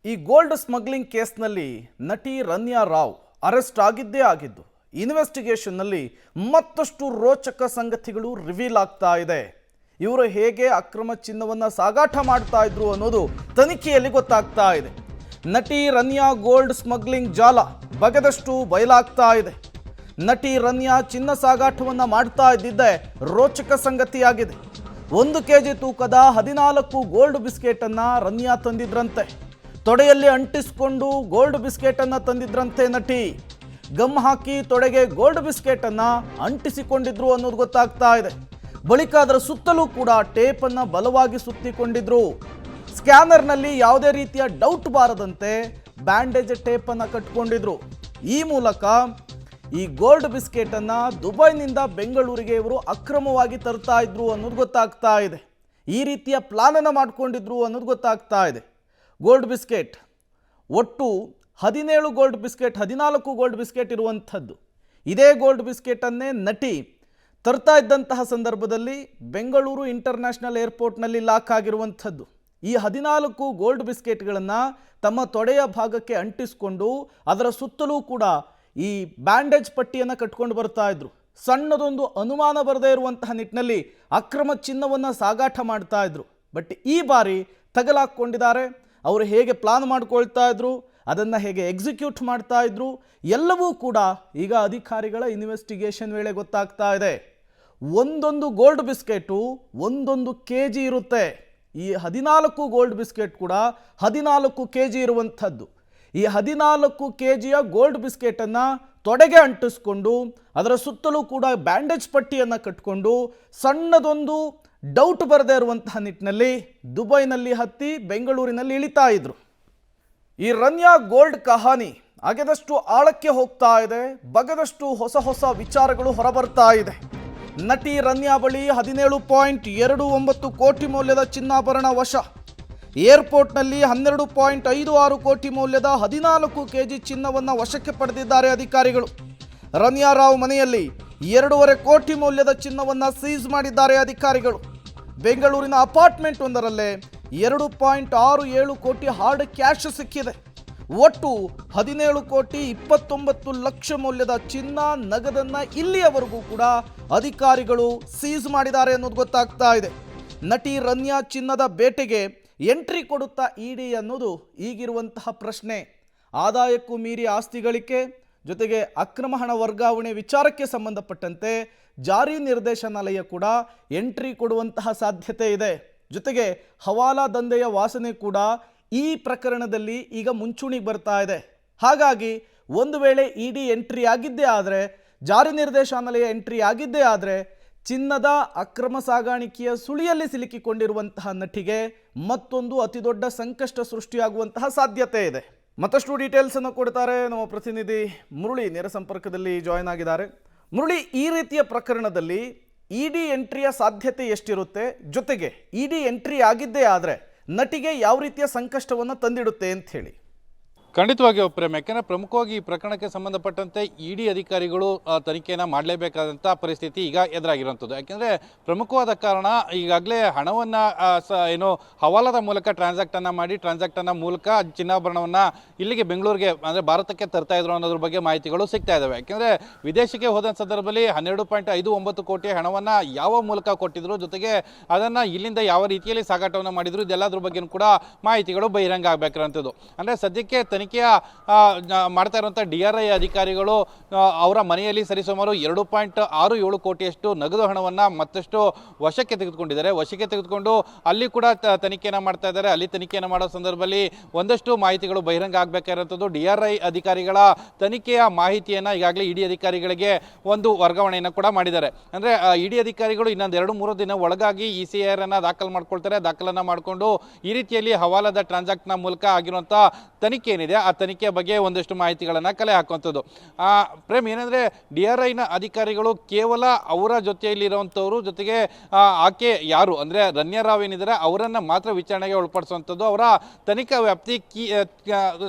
ಈ gold smuggling ಕೇಸ್ನಲ್ಲಿ ನಟಿ ರನ್ಯಾ ರಾವ್ ಅರೆಸ್ಟ್ ಆಗಿದ್ದೇ ಆಗಿದ್ದು ಇನ್ವೆಸ್ಟಿಗೇಷನ್ನಲ್ಲಿ ಮತ್ತಷ್ಟು ರೋಚಕ ಸಂಗತಿಗಳು ರಿವೀಲ್ ಆಗ್ತಾ ಇದೆ. ಇವರು ಹೇಗೆ ಅಕ್ರಮ ಚಿನ್ನವನ್ನು ಸಾಗಾಟ ಮಾಡ್ತಾ ಇದ್ರು ಅನ್ನೋದು ತನಿಖೆಯಲ್ಲಿ ಗೊತ್ತಾಗ್ತಾ ಇದೆ. ನಟಿ ರನ್ಯಾ ಗೋಲ್ಡ್ ಸ್ಮಗ್ಲಿಂಗ್ ಜಾಲ ಬಗೆದಷ್ಟು ಬಯಲಾಗ್ತಾ ಇದೆ. ನಟಿ ರನ್ಯಾ ಚಿನ್ನ ಸಾಗಾಟವನ್ನು ಮಾಡ್ತಾ ಇದ್ದಿದ್ದೇ ರೋಚಕ ಸಂಗತಿಯಾಗಿದೆ. 1 ಕೆಜಿ ತೂಕದ 14 ಗೋಲ್ಡ್ ಬಿಸ್ಕೆಟನ್ನು ರನ್ಯಾ ತಂದಿದ್ರಂತೆ. ತೊಡೆಯಲ್ಲಿ ಅಂಟಿಸಿಕೊಂಡು ಗೋಲ್ಡ್ ಬಿಸ್ಕೆಟನ್ನು ತಂದಿದ್ರಂತೆ ನಟಿ. ಗಮ್ ಹಾಕಿ ತೊಡೆಗೆ ಗೋಲ್ಡ್ ಬಿಸ್ಕೆಟನ್ನು ಅಂಟಿಸಿಕೊಂಡಿದ್ರು ಅನ್ನೋದು ಗೊತ್ತಾಗ್ತಾ ಇದೆ. ಬಳಿಕ ಅದರ ಸುತ್ತಲೂ ಕೂಡ ಟೇಪನ್ನು ಬಲವಾಗಿ ಸುತ್ತಿಕೊಂಡಿದ್ರು. ಸ್ಕ್ಯಾನರ್ನಲ್ಲಿ ಯಾವುದೇ ರೀತಿಯ ಡೌಟ್ ಬಾರದಂತೆ ಬ್ಯಾಂಡೇಜ್ ಟೇಪನ್ನು ಕಟ್ಕೊಂಡಿದ್ರು. ಈ ಮೂಲಕ ಈ ಗೋಲ್ಡ್ ಬಿಸ್ಕೆಟನ್ನು ದುಬೈನಿಂದ ಬೆಂಗಳೂರಿಗೆ ಇವರು ಅಕ್ರಮವಾಗಿ ತರ್ತಾ ಇದ್ರು ಅನ್ನೋದು ಗೊತ್ತಾಗ್ತಾ ಇದೆ. ಈ ರೀತಿಯ ಪ್ಲಾನನ್ನು ಮಾಡಿಕೊಂಡಿದ್ರು ಅನ್ನೋದು ಗೊತ್ತಾಗ್ತಾ ಇದೆ. ಗೋಲ್ಡ್ ಬಿಸ್ಕೆಟ್ ಒಟ್ಟು 17 ಗೋಲ್ಡ್ ಬಿಸ್ಕೆಟ್, 14 ಗೋಲ್ಡ್ ಬಿಸ್ಕೆಟ್ ಇರುವಂಥದ್ದು. ಇದೇ ಗೋಲ್ಡ್ ಬಿಸ್ಕೆಟನ್ನೇ ನಟಿ ತರ್ತಾ ಇದ್ದಂತಹ ಸಂದರ್ಭದಲ್ಲಿ ಬೆಂಗಳೂರು ಇಂಟರ್ನ್ಯಾಷನಲ್ ಏರ್ಪೋರ್ಟ್ನಲ್ಲಿ ಲಾಕ್ ಆಗಿರುವಂಥದ್ದು. ಈ 14 ಗೋಲ್ಡ್ ಬಿಸ್ಕೆಟ್ಗಳನ್ನು ತಮ್ಮ ತೊಡೆಯ ಭಾಗಕ್ಕೆ ಅಂಟಿಸಿಕೊಂಡು ಅದರ ಸುತ್ತಲೂ ಕೂಡ ಈ ಬ್ಯಾಂಡೇಜ್ ಪಟ್ಟಿಯನ್ನು ಕಟ್ಕೊಂಡು ಬರ್ತಾ ಇದ್ರು. ಸಣ್ಣದೊಂದು ಅನುಮಾನ ಬರದೇ ಇರುವಂತಹ ನಿಟ್ಟಿನಲ್ಲಿ ಅಕ್ರಮ ಚಿನ್ನವನ್ನು ಸಾಗಾಟ ಮಾಡ್ತಾ ಇದ್ರು. ಬಟ್ ಈ ಬಾರಿ ತಗಲಾಕೊಂಡಿದ್ದಾರೆ. ಅವರು ಹೇಗೆ ಪ್ಲಾನ್ ಮಾಡ್ಕೊಳ್ತಾ ಇದ್ರು, ಅದನ್ನು ಹೇಗೆ ಎಕ್ಸಿಕ್ಯೂಟ್ ಮಾಡ್ತಾ ಇದ್ರು, ಎಲ್ಲವೂ ಕೂಡ ಈಗ ಅಧಿಕಾರಿಗಳ ಇನ್ವೆಸ್ಟಿಗೇಷನ್ ವೇಳೆ ಗೊತ್ತಾಗ್ತಾ ಇದೆ. ಒಂದೊಂದು ಗೋಲ್ಡ್ ಬಿಸ್ಕೆಟು 1 ಕೆಜಿ ಇರುತ್ತೆ. ಈ 14 ಗೋಲ್ಡ್ ಬಿಸ್ಕೆಟ್ ಕೂಡ 14 ಕೆಜಿ ಇರುವಂಥದ್ದು. ಈ 14 ಕೆಜಿಯ ಗೋಲ್ಡ್ ಬಿಸ್ಕೆಟನ್ನು ತೊಡೆಗೆ ಅಂಟಿಸ್ಕೊಂಡು ಅದರ ಸುತ್ತಲೂ ಕೂಡ ಬ್ಯಾಂಡೇಜ್ ಪಟ್ಟಿಯನ್ನು ಕಟ್ಕೊಂಡು ಸಣ್ಣದೊಂದು ಡೌಟ್ ಬರದೇ ಇರುವಂತಹ ನಿಟ್ಟಿನಲ್ಲಿ ದುಬೈನಲ್ಲಿ ಹತ್ತಿ ಬೆಂಗಳೂರಿನಲ್ಲಿ ಇಳಿತಾ ಇದ್ರು. ಈ ರನ್ಯಾ ಗೋಲ್ಡ್ ಕಹಾನಿ ಅಗೆದಷ್ಟು ಆಳಕ್ಕೆ ಹೋಗ್ತಾ ಇದೆ. ಬಗೆದಷ್ಟು ಹೊಸ ಹೊಸ ವಿಚಾರಗಳು ಹೊರಬರ್ತಾ ಇದೆ. ನಟಿ ರನ್ಯಾ ಬಳಿ 17.29 ಕೋಟಿ ಮೌಲ್ಯದ ಚಿನ್ನಾಭರಣ ವಶ. ಏರ್ಪೋರ್ಟ್ನಲ್ಲಿ 12.56 ಕೋಟಿ ಮೌಲ್ಯದ 14 ಕೆಜಿ ಚಿನ್ನವನ್ನು ವಶಕ್ಕೆ ಪಡೆದಿದ್ದಾರೆ ಅಧಿಕಾರಿಗಳು. ರನ್ಯಾ ರಾವ್ ಮನೆಯಲ್ಲಿ 2.5 ಕೋಟಿ ಮೌಲ್ಯದ ಚಿನ್ನವನ್ನು ಸೀಸ್ ಮಾಡಿದ್ದಾರೆ ಅಧಿಕಾರಿಗಳು. ಬೆಂಗಳೂರಿನ ಅಪಾರ್ಟ್ಮೆಂಟ್ ಒಂದರಲ್ಲೇ 2.67 ಕೋಟಿ ಹಾರ್ಡ್ ಕ್ಯಾಶ್ ಸಿಕ್ಕಿದೆ. ಒಟ್ಟು 17 ಕೋಟಿ 29 ಲಕ್ಷ ಮೌಲ್ಯದ ಚಿನ್ನ ನಗದನ್ನು ಇಲ್ಲಿಯವರೆಗೂ ಕೂಡ ಅಧಿಕಾರಿಗಳು ಸೀಸ್ ಮಾಡಿದ್ದಾರೆ ಅನ್ನೋದು ಗೊತ್ತಾಗ್ತಾ ಇದೆ. ನಟಿ ರನ್ಯಾ ಚಿನ್ನದ ಬೇಟೆಗೆ ಎಂಟ್ರಿ ಕೊಡುತ್ತಾ ಇಡಿ ಅನ್ನೋದು ಈಗಿರುವಂತಹ ಪ್ರಶ್ನೆ. ಆದಾಯಕ್ಕೂ ಮೀರಿ ಆಸ್ತಿ ಗಳಿಕೆ ಜೊತೆಗೆ ಅಕ್ರಮ ಹಣ ವರ್ಗಾವಣೆ ವಿಚಾರಕ್ಕೆ ಸಂಬಂಧಪಟ್ಟಂತೆ ಜಾರಿ ನಿರ್ದೇಶನಾಲಯ ಕೂಡ ಎಂಟ್ರಿ ಕೊಡುವಂತಹ ಸಾಧ್ಯತೆ ಇದೆ. ಜೊತೆಗೆ ಹವಾಲಾ ದಂಧೆಯ ವಾಸನೆ ಕೂಡ ಈ ಪ್ರಕರಣದಲ್ಲಿ ಈಗ ಮುಂಚೂಣಿಗೆ ಬರ್ತಾ ಇದೆ. ಹಾಗಾಗಿ ಒಂದು ವೇಳೆ ಇಡಿ ಎಂಟ್ರಿ ಆಗಿದ್ದೇ ಆದರೆ, ಜಾರಿ ನಿರ್ದೇಶನಾಲಯ ಎಂಟ್ರಿ ಆಗಿದ್ದೇ ಆದರೆ, ಚಿನ್ನದ ಅಕ್ರಮ ಸಾಗಾಣಿಕೆಯ ಸುಳಿಯಲ್ಲಿ ಸಿಲುಕಿಕೊಂಡಿರುವಂತಹ ನಟಿಗೆ ಮತ್ತೊಂದು ಅತಿದೊಡ್ಡ ಸಂಕಷ್ಟ ಸೃಷ್ಟಿಯಾಗುವಂತಹ ಸಾಧ್ಯತೆ ಇದೆ. ಮತ್ತಷ್ಟು ಡೀಟೇಲ್ಸ್ ಅನ್ನು ಕೊಡ್ತಾರೆ ನಮ್ಮ ಪ್ರತಿನಿಧಿ ಮುರಳಿ, ನೇರ ಸಂಪರ್ಕದಲ್ಲಿ ಜಾಯ್ನ್ ಆಗಿದ್ದಾರೆ. ಮುರಳಿ, ಈ ರೀತಿಯ ಪ್ರಕರಣದಲ್ಲಿ ಇಡಿ ಎಂಟ್ರಿಯ ಸಾಧ್ಯತೆ ಎಷ್ಟಿರುತ್ತೆ? ಜೊತೆಗೆ ಇಡಿ ಎಂಟ್ರಿ ಆಗಿದ್ದೇ ಆದರೆ ನಟಿಗೆ ಯಾವ ರೀತಿಯ ಸಂಕಷ್ಟವನ್ನು ತಂದಿಡುತ್ತೆ ಅಂತ ಹೇಳಿ. ಖಂಡಿತವಾಗಿ ಪ್ರೇಮ್, ಯಾಕೆಂದರೆ ಪ್ರಮುಖವಾಗಿ ಈ ಪ್ರಕರಣಕ್ಕೆ ಸಂಬಂಧಪಟ್ಟಂತೆ ಇಡಿ ಅಧಿಕಾರಿಗಳು ತನಿಖೆಯನ್ನು ಮಾಡಲೇಬೇಕಾದಂಥ ಪರಿಸ್ಥಿತಿ ಈಗ ಎದುರಾಗಿರುವಂಥದ್ದು. ಯಾಕೆಂದರೆ ಪ್ರಮುಖವಾದ ಕಾರಣ, ಈಗಾಗಲೇ ಹಣವನ್ನು ಏನು ಹವಾಲಾದ ಮೂಲಕ ಟ್ರಾನ್ಸಾಕ್ಟನ್ನು ಮಾಡಿ ಟ್ರಾನ್ಸಾಕ್ಟನ್ನು ಮೂಲಕ ಚಿನ್ನಾಭರಣವನ್ನು ಇಲ್ಲಿಗೆ ಬೆಂಗಳೂರಿಗೆ ಅಂದರೆ ಭಾರತಕ್ಕೆ ತರ್ತಾ ಇದ್ರು ಅನ್ನೋದ್ರ ಬಗ್ಗೆ ಮಾಹಿತಿಗಳು ಸಿಗ್ತಾ ಇದ್ದಾವೆ. ಯಾಕೆಂದರೆ ವಿದೇಶಕ್ಕೆ ಹೋದ ಸಂದರ್ಭದಲ್ಲಿ 12.59 ಕೋಟಿ ಹಣವನ್ನು ಯಾವ ಮೂಲಕ ಕೊಟ್ಟಿದ್ರು, ಜೊತೆಗೆ ಅದನ್ನು ಇಲ್ಲಿಂದ ಯಾವ ರೀತಿಯಲ್ಲಿ ಸಾಗಾಟವನ್ನು ಮಾಡಿದ್ರು, ಇದೆಲ್ಲದ್ರ ಬಗ್ಗೆ ಕೂಡ ಮಾಹಿತಿಗಳು ಬಹಿರಂಗ ಆಗಬೇಕಿರೋಂಥದ್ದು. ಅಂದರೆ ಸದ್ಯಕ್ಕೆ ತನಿಖೆಯ ಮಾಡ್ತಾ ಇರುವಂಥ DRI ಅಧಿಕಾರಿಗಳು ಅವರ ಮನೆಯಲ್ಲಿ ಸರಿಸುಮಾರು 2.67 ಕೋಟಿಯಷ್ಟು ನಗದು ಹಣವನ್ನು ಮತ್ತಷ್ಟು ವಶಕ್ಕೆ ತೆಗೆದುಕೊಂಡಿದ್ದಾರೆ. ವಶಕ್ಕೆ ತೆಗೆದುಕೊಂಡು ಅಲ್ಲಿ ಕೂಡ ತನಿಖೆಯನ್ನು ಮಾಡ್ತಾ ಇದ್ದಾರೆ. ಅಲ್ಲಿ ತನಿಖೆಯನ್ನು ಮಾಡೋ ಸಂದರ್ಭದಲ್ಲಿ ಒಂದಷ್ಟು ಮಾಹಿತಿಗಳು ಬಹಿರಂಗ ಆಗಬೇಕಾಗಿರುವಂಥದ್ದು. DRI ಅಧಿಕಾರಿಗಳ ತನಿಖೆಯ ಮಾಹಿತಿಯನ್ನು ಈಗಾಗಲೇ ಇಡಿ ಅಧಿಕಾರಿಗಳಿಗೆ ಒಂದು ವರ್ಗಾವಣೆಯನ್ನು ಕೂಡ ಮಾಡಿದ್ದಾರೆ. ಅಂದರೆ ಇಡಿ ಅಧಿಕಾರಿಗಳು ಇನ್ನೊಂದು 2-3 ದಿನ ಒಳಗಾಗಿ ECIR ಅನ್ನು ದಾಖಲು ಮಾಡ್ಕೊಳ್ತಾರೆ. ದಾಖಲನ್ನು ಮಾಡಿಕೊಂಡು ಈ ರೀತಿಯಲ್ಲಿ ಹವಾಲಾದ ಟ್ರಾನ್ಸಾಕ್ಟ್ನ ಮೂಲಕ ಆಗಿರುವಂಥ ತನಿಖೆ ಏನಿದೆ ಏನಿದೆ ಆ ತನಿಖೆ ಬಗ್ಗೆ ಒಂದಷ್ಟು ಮಾಹಿತಿಗಳನ್ನು ಕಲೆ ಹಾಕುವಂಥದ್ದು. ಪ್ರೇಮ್, ಏನಂದರೆ DRIನ ಅಧಿಕಾರಿಗಳು ಕೇವಲ ಅವರ ಜೊತೆಯಲ್ಲಿರುವಂಥವ್ರು, ಜೊತೆಗೆ ಆಕೆ ಯಾರು ಅಂದರೆ ರನ್ಯಾ ರಾವ್ ಏನಿದ್ದಾರೆ ಅವರನ್ನು ಮಾತ್ರ ವಿಚಾರಣೆಗೆ ಒಳಪಡಿಸುವಂಥದ್ದು. ಅವರ ತನಿಖಾ ವ್ಯಾಪ್ತಿ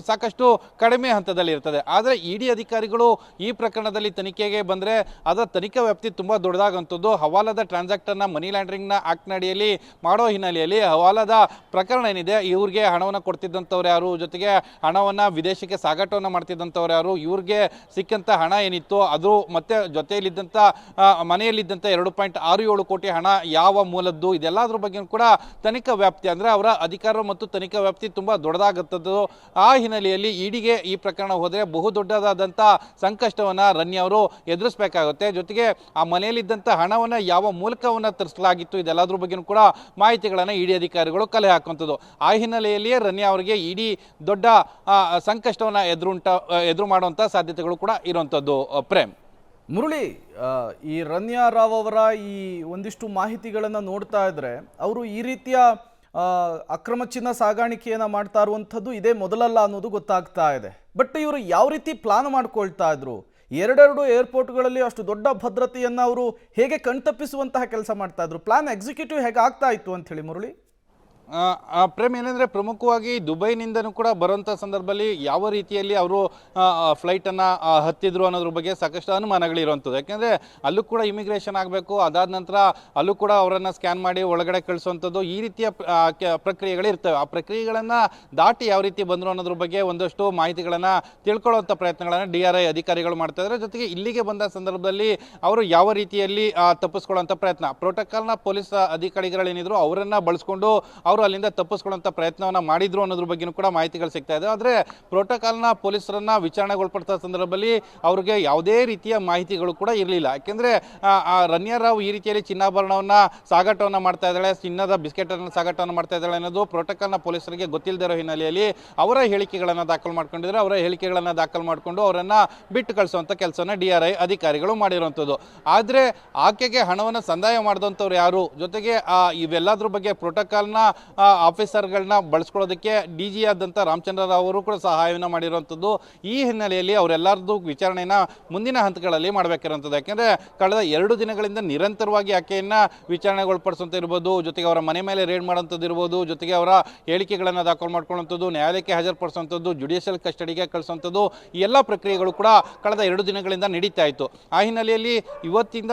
ಸಾಕಷ್ಟು ಕಡಿಮೆ ಹಂತದಲ್ಲಿ ಇರ್ತದೆ. ಆದರೆ ಇಡಿ ಅಧಿಕಾರಿಗಳು ಈ ಪ್ರಕರಣದಲ್ಲಿ ತನಿಖೆಗೆ ಬಂದರೆ ಅದರ ತನಿಖಾ ವ್ಯಾಪ್ತಿ ತುಂಬ ದೊಡ್ಡದಾಗುವಂಥದ್ದು. ಹವಾಲದ ಟ್ರಾನ್ಸಾಕ್ಟರ್ನ ಮನಿ ಲ್ಯಾಂಡ್ರಿಂಗ್ನ ಆಕ್ಟ್ನ ಅಡಿಯಲ್ಲಿ ಮಾಡೋ ಹಿನ್ನೆಲೆಯಲ್ಲಿ ಹವಾಲದ ಪ್ರಕರಣ ಏನಿದೆ, ಇವ್ರಿಗೆ ಹಣವನ್ನು ಕೊಡ್ತಿದ್ದಂಥವ್ರು ಯಾರು, ಜೊತೆಗೆ ಹಣವನ್ನು ವಿದೇಶಕ್ಕೆ ಸಾಗಾಟವನ್ನು ಮಾಡ್ತಿದ್ದಂಥವ್ರು ಯಾರು, ಇವ್ರಿಗೆ ಸಿಕ್ಕಂಥ ಹಣ ಏನಿತ್ತು ಅದು ಮತ್ತೆ ಜೊತೆಯಲ್ಲಿದ್ದಂಥ ಮನೆಯಲ್ಲಿದ್ದಂಥ 2.67 ಕೋಟಿ ಹಣ ಯಾವ ಮೂಲದ್ದು, ಇದೆಲ್ಲದ್ರ ಬಗ್ಗೆ ಕೂಡ ತನಿಖಾ ವ್ಯಾಪ್ತಿ ಅಂದರೆ ಅವರ ಅಧಿಕಾರ ಮತ್ತು ತನಿಖಾ ವ್ಯಾಪ್ತಿ ತುಂಬ ದೊಡ್ಡದಾಗುತ್ತದೆ. ಆ ಹಿನ್ನೆಲೆಯಲ್ಲಿ ಇಡಿಗೆ ಈ ಪ್ರಕರಣ ಹೋದರೆ ಬಹು ದೊಡ್ಡದಾದಂಥ ಸಂಕಷ್ಟವನ್ನು ರನ್ಯಾ ಅವರು ಎದುರಿಸಬೇಕಾಗುತ್ತೆ. ಜೊತೆಗೆ ಆ ಮನೆಯಲ್ಲಿದ್ದಂಥ ಹಣವನ್ನು ಯಾವ ಮೂಲಕವನ್ನು ತರಿಸಲಾಗಿತ್ತು, ಇದೆಲ್ಲದ್ರ ಬಗ್ಗೆ ಕೂಡ ಮಾಹಿತಿಗಳನ್ನು ಇಡಿ ಅಧಿಕಾರಿಗಳು ಕಲೆ ಹಾಕುವಂಥದ್ದು. ಆ ಹಿನ್ನೆಲೆಯಲ್ಲಿಯೇ ರನ್ಯಾ ಅವರಿಗೆ ಇಡಿ ದೊಡ್ಡ ಸಂಕಷ್ಟವನ್ನು ಎದುರು ಮಾಡುವಂಥ ಸಾಧ್ಯತೆಗಳು ಕೂಡ ಇರುವಂಥದ್ದು. ಪ್ರೇಮ್, ಮುರಳಿ, ಈ ರನ್ಯಾ ರಾವ್ ಅವರ ಈ ಒಂದಿಷ್ಟು ಮಾಹಿತಿಗಳನ್ನು ನೋಡ್ತಾ ಇದ್ರೆ ಅವರು ಈ ರೀತಿಯ ಅಕ್ರಮ ಚಿನ್ನ ಸಾಗಾಣಿಕೆಯನ್ನು ಮಾಡ್ತಾ ಇರುವಂಥದ್ದು ಇದೇ ಮೊದಲಲ್ಲ ಅನ್ನೋದು ಗೊತ್ತಾಗ್ತಾ ಇದೆ. ಬಟ್ ಇವರು ಯಾವ ರೀತಿ ಪ್ಲಾನ್ ಮಾಡ್ಕೊಳ್ತಾ ಇದ್ರು, ಎರಡೆರಡು ಏರ್ಪೋರ್ಟ್ಗಳಲ್ಲಿ ಅಷ್ಟು ದೊಡ್ಡ ಭದ್ರತೆಯನ್ನು ಅವರು ಹೇಗೆ ಕಣ್ತಪ್ಪಿಸುವಂತಹ ಕೆಲಸ ಮಾಡ್ತಾ ಇದ್ರು, ಪ್ಲಾನ್ ಎಕ್ಸಿಕ್ಯೂಟಿವ್ ಹೇಗೆ ಆಗ್ತಾ ಇತ್ತು ಅಂತ ಹೇಳಿ ಮುರಳಿ? ಪ್ರೇಮ್, ಏನಂದರೆ ಪ್ರಮುಖವಾಗಿ ದುಬೈನಿಂದನೂ ಕೂಡ ಬರುವಂಥ ಸಂದರ್ಭದಲ್ಲಿ ಯಾವ ರೀತಿಯಲ್ಲಿ ಅವರು ಫ್ಲೈಟನ್ನು ಹತ್ತಿದ್ರು ಅನ್ನೋದ್ರ ಬಗ್ಗೆ ಸಾಕಷ್ಟು ಅನುಮಾನಗಳಿರುವಂಥದ್ದು. ಯಾಕೆಂದರೆ ಅಲ್ಲೂ ಕೂಡ ಇಮಿಗ್ರೇಷನ್ ಆಗಬೇಕು, ಅದಾದ ನಂತರ ಅಲ್ಲೂ ಕೂಡ ಅವರನ್ನು ಸ್ಕ್ಯಾನ್ ಮಾಡಿ ಒಳಗಡೆ ಕಳಿಸುವಂಥದ್ದು, ಈ ರೀತಿಯ ಪ್ರಕ್ರಿಯೆಗಳಿರ್ತವೆ. ಆ ಪ್ರಕ್ರಿಯೆಗಳನ್ನು ದಾಟಿ ಯಾವ ರೀತಿ ಬಂದರು ಅನ್ನೋದ್ರ ಬಗ್ಗೆ ಒಂದಷ್ಟು ಮಾಹಿತಿಗಳನ್ನು ತಿಳ್ಕೊಳ್ಳುವಂಥ ಪ್ರಯತ್ನಗಳನ್ನು DRI ಅಧಿಕಾರಿಗಳು ಮಾಡ್ತಾ ಇದ್ದಾರೆ. ಜೊತೆಗೆ ಇಲ್ಲಿಗೆ ಬಂದ ಸಂದರ್ಭದಲ್ಲಿ ಅವರು ಯಾವ ರೀತಿಯಲ್ಲಿ ತಪ್ಪಿಸ್ಕೊಳ್ಳುವಂಥ ಪ್ರಯತ್ನ, ಪ್ರೋಟೋಕಾಲ್ನ ಪೊಲೀಸ್ ಅಧಿಕಾರಿಗಳೇನಿದ್ರು ಅವರನ್ನು ಬಳಸ್ಕೊಂಡು ಅವರು ಅಲ್ಲಿಂದ ತಪ್ಪಿಸ್ಕೊಳ್ಳುವಂಥ ಪ್ರಯತ್ನವನ್ನು ಮಾಡಿದ್ರು ಅನ್ನೋದ್ರ ಬಗ್ಗೆಯೂ ಕೂಡ ಮಾಹಿತಿಗಳು ಸಿಗ್ತಾ ಇದೆ. ಆದರೆ ಪ್ರೋಟೋಕಾಲ್ನ ಪೊಲೀಸರನ್ನ ವಿಚಾರಣೆಗೊಳಪಡಿಸಿದ ಸಂದರ್ಭದಲ್ಲಿ ಅವ್ರಿಗೆ ಯಾವುದೇ ರೀತಿಯ ಮಾಹಿತಿಗಳು ಕೂಡ ಇರಲಿಲ್ಲ. ಯಾಕೆಂದರೆ ರನ್ಯಾ ರಾವ್ ಈ ರೀತಿಯಲ್ಲಿ ಚಿನ್ನಾಭರಣವನ್ನು ಸಾಗಾಟವನ್ನು ಮಾಡ್ತಾ ಇದ್ದಾಳೆ, ಚಿನ್ನದ ಬಿಸ್ಕೆಟನ್ನು ಸಾಗಾಟವನ್ನು ಮಾಡ್ತಾ ಇದ್ದಾಳೆ ಅನ್ನೋದು ಪ್ರೋಟೋಕಾಲ್ನ ಪೊಲೀಸರಿಗೆ ಗೊತ್ತಿಲ್ಲದಿರೋ ಹಿನ್ನೆಲೆಯಲ್ಲಿ ಅವರ ಹೇಳಿಕೆಗಳನ್ನು ದಾಖಲು ಮಾಡ್ಕೊಂಡಿದ್ದಾರೆ. ಅವರ ಹೇಳಿಕೆಗಳನ್ನು ದಾಖಲು ಮಾಡಿಕೊಂಡು ಅವರನ್ನು ಬಿಟ್ಟು ಕಳಿಸುವಂಥ ಕೆಲಸವನ್ನು DRI ಅಧಿಕಾರಿಗಳು ಮಾಡಿರುವಂಥದ್ದು. ಆದರೆ ಆಕೆಗೆ ಹಣವನ್ನು ಸಂದಾಯ ಮಾಡಿದಂಥವ್ರು ಯಾರು, ಜೊತೆಗೆ ಇವೆಲ್ಲದ್ರ ಬಗ್ಗೆ ಪ್ರೋಟೋಕಾಲ್ನ ಆಫೀಸರ್ಗಳನ್ನ ಬಳಸ್ಕೊಳ್ಳೋದಕ್ಕೆ DG ಆದಂಥ ರಾಮಚಂದ್ರ ರಾವ್ ಅವರು ಕೂಡ ಸಹಾಯವನ್ನು ಮಾಡಿರುವಂಥದ್ದು. ಈ ಹಿನ್ನೆಲೆಯಲ್ಲಿ ಅವರೆಲ್ಲರದ್ದು ವಿಚಾರಣೆಯನ್ನು ಮುಂದಿನ ಹಂತಗಳಲ್ಲಿ ಮಾಡಬೇಕಿರುವಂಥದ್ದು. ಯಾಕೆಂದರೆ ಕಳೆದ 2 ದಿನಗಳಿಂದ ನಿರಂತರವಾಗಿ ಆಕೆಯನ್ನು ವಿಚಾರಣೆಗೊಳಪಡಿಸುವಂಥ ಇರ್ಬೋದು, ಜೊತೆಗೆ ಅವರ ಮನೆ ಮೇಲೆ ರೇಡ್ ಮಾಡೋಂಥದ್ದು ಇರ್ಬೋದು, ಜೊತೆಗೆ ಅವರ ಹೇಳಿಕೆಗಳನ್ನು ದಾಖಲು ಮಾಡ್ಕೊಳ್ಳುವಂಥದ್ದು, ನ್ಯಾಯಾಲಯಕ್ಕೆ ಹಾಜರುಪಡಿಸುವಂಥದ್ದು, ಜುಡಿಷಿಯಲ್ ಕಸ್ಟಡಿಗೆ ಕಳಿಸುವಂಥದ್ದು, ಈ ಎಲ್ಲ ಪ್ರಕ್ರಿಯೆಗಳು ಕೂಡ ಕಳೆದ 2 ದಿನಗಳಿಂದ ನಡೀತಾ ಇತ್ತು. ಆ ಹಿನ್ನೆಲೆಯಲ್ಲಿ ಇವತ್ತಿಂದ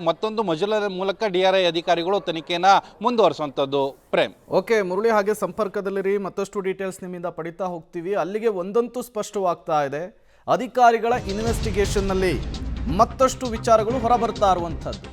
ಮತ್ತೊಂದು ಮಜಲ ಮೂಲಕ DRI ಅಧಿಕಾರಿಗಳು ತನಿಖೆಯನ್ನು ಮುಂದುವರಿಸುವಂಥದ್ದು. ಪ್ರೇಮ್, ಓಕೆ ಮುರಳಿ, ಹಾಗೆ ಸಂಪರ್ಕದಲ್ಲಿರಿ, ಮತ್ತಷ್ಟು ಡೀಟೇಲ್ಸ್ ನಿಮ್ಮಿಂದ ಪಡಿತಾ ಹೋಗ್ತೀವಿ. ಅಲ್ಲಿಗೆ ಒಂದಂತೂ ಸ್ಪಷ್ಟವಾಗ್ತಾ ಇದೆ, ಅಧಿಕಾರಿಗಳ ಇನ್ವೆಸ್ಟಿಗೇಷನ್ನಲ್ಲಿ ಮತ್ತಷ್ಟು ವಿಚಾರಗಳು ಹೊರಬರ್ತಾ ಇರುವಂಥದ್ದು.